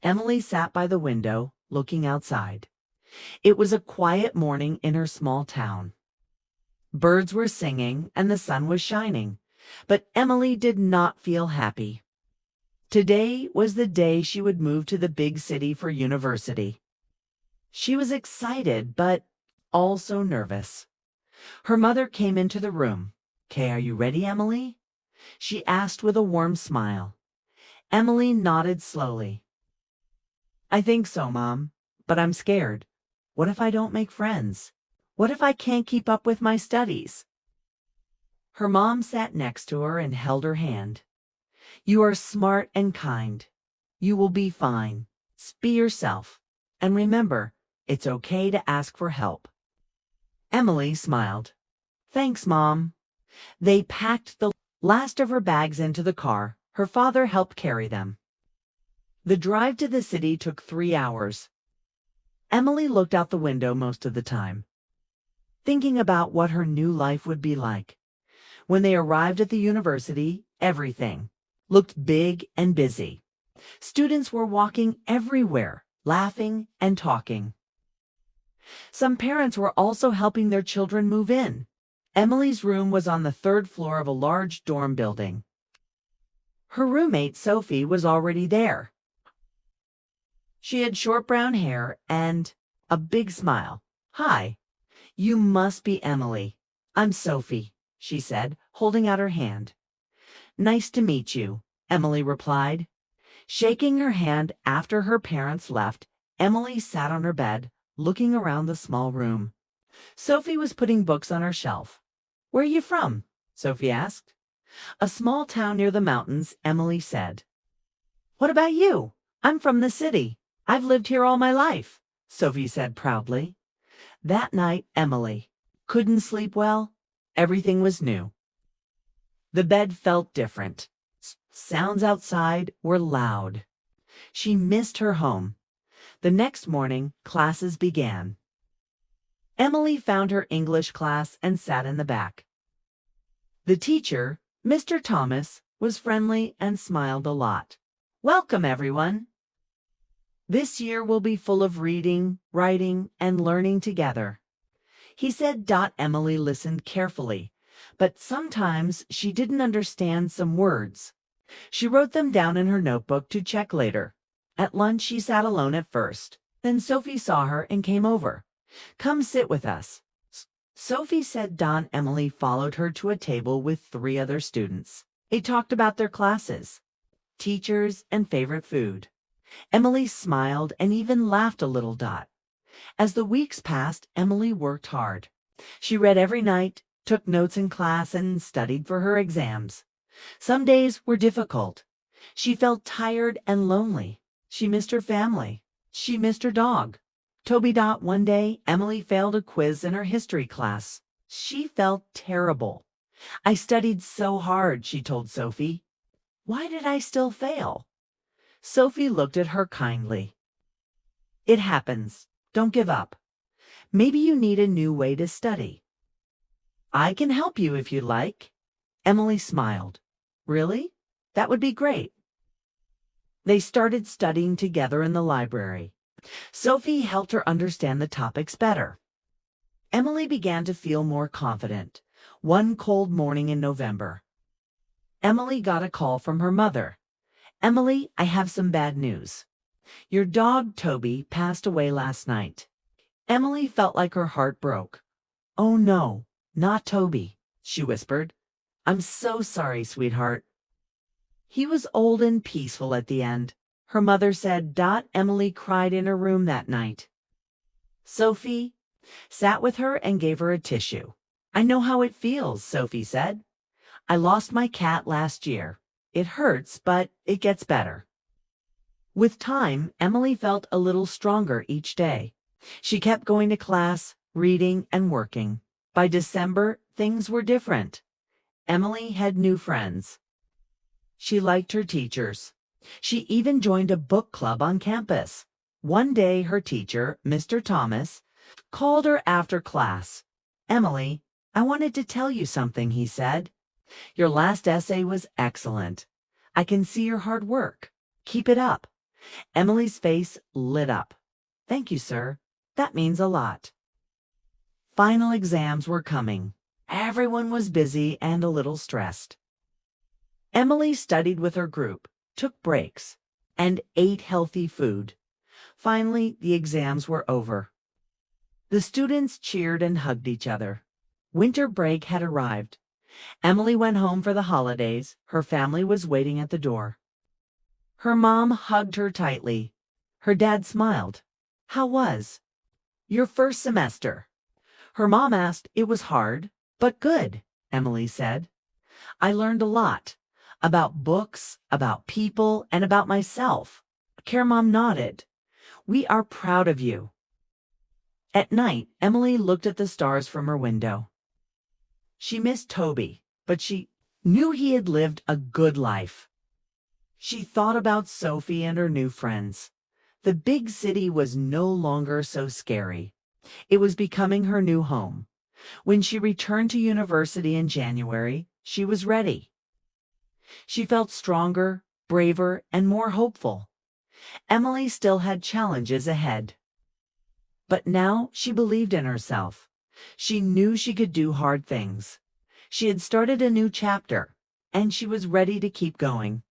Emily sat by the window, looking outside. It was a quiet morning in her small town. Birds were singing and the sun was shining, but Emily did not feel happy. Today was the day she would move to the big city for university. She was excited, but also nervous. Her mother came into the room. "Okay, are you ready, Emily?" she asked with a warm smile. Emily nodded slowly. "I think so, Mom, but I'm scared. What if I don't make friends? What if I can't keep up with my studies?" Her mom sat next to her and held her hand. "You are smart and kind. You will be fine. Be yourself. And remember, it's okay to ask for help." Emily smiled. "Thanks, Mom." They packed the last of her bags into the car. Her father helped carry them. The drive to the city took 3 hours. Emily looked out the window most of the time, thinking about what her new life would be like. When they arrived at the university, everything looked big and busy. Students were walking everywhere, laughing and talking. Some parents were also helping their children move in. Emily's room was on the 3rd floor of a large dorm building. Her roommate, Sophie, was already there. She had short brown hair and a big smile. "Hi, you must be Emily. I'm Sophie," she said, holding out her hand. "Nice to meet you," Emily replied. Shaking her hand after her parents left, Emily sat on her bed, looking around the small room. Sophie was putting books on her shelf. "Where are you from?" Sophie asked. "A small town near the mountains," Emily said. "What about you?" "I'm from the city. I've lived here all my life," Sophie said proudly. That night, Emily couldn't sleep well. Everything was new. The bed felt different. Sounds outside were loud. She missed her home. The next morning, classes began. Emily found her English class and sat in the back. The teacher, Mr. Thomas, was friendly and smiled a lot. "Welcome, everyone. This year will be full of reading, writing, and learning together," he said. Emily listened carefully, but sometimes she didn't understand some words. She wrote them down in her notebook to check later. At lunch, she sat alone at first. Then Sophie saw her and came over. "Come sit with us," Sophie said. Emily followed her to a table with 3 other students. They talked about their classes, teachers, and favorite food. Emily smiled and even laughed a little. As the weeks passed, Emily worked hard. She read every night, took notes in class, and studied for her exams. Some days were difficult. She felt tired and lonely. She missed her family. She missed her dog, Toby. One day, Emily failed a quiz in her history class. She felt terrible. "I studied so hard," she told Sophie. "Why did I still fail?" Sophie looked at her kindly. "It happens. Don't give up. Maybe you need a new way to study. I can help you if you like." Emily smiled. "Really? That would be great." They started studying together in the library. Sophie helped her understand the topics better. Emily began to feel more confident. One cold morning in November, Emily got a call from her mother. "Emily, I have some bad news. Your dog, Toby, passed away last night." Emily felt like her heart broke. "Oh no, not Toby," she whispered. "I'm so sorry, sweetheart." "He was old and peaceful at the end," her mother said. Emily cried in her room that night. Sophie sat with her and gave her a tissue. "I know how it feels," Sophie said. "I lost my cat last year. It hurts, but it gets better." With time, Emily felt a little stronger each day. She kept going to class, reading, and working. By December, things were different. Emily had new friends. She liked her teachers. She even joined a book club on campus. One day, her teacher, Mr. Thomas, called her after class. "Emily, I wanted to tell you something," he said. "Your last essay was excellent. I can see your hard work. Keep it up. Emily's face lit up. "Thank you, sir. That means a lot." Final exams were coming. Everyone was busy and a little stressed. Emily studied with her group, took breaks, and ate healthy food. Finally, the exams were over. The students cheered and hugged each other. Winter break had arrived. Emily went home for the holidays. Her family was waiting at the door. Her mom hugged her tightly. Her dad smiled. "How was your first semester?" Her mom asked. "It was hard, but good," Emily said. "I learned a lot. About books, about people, and about myself." Care Mom nodded. "We are proud of you." At night, Emily looked at the stars from her window. She missed Toby, but she knew he had lived a good life. She thought about Sophie and her new friends. The big city was no longer so scary. It was becoming her new home. When she returned to university in January, she was ready. She felt stronger, braver, and more hopeful. Emily still had challenges ahead. But now she believed in herself. She knew she could do hard things. She had started a new chapter, and she was ready to keep going.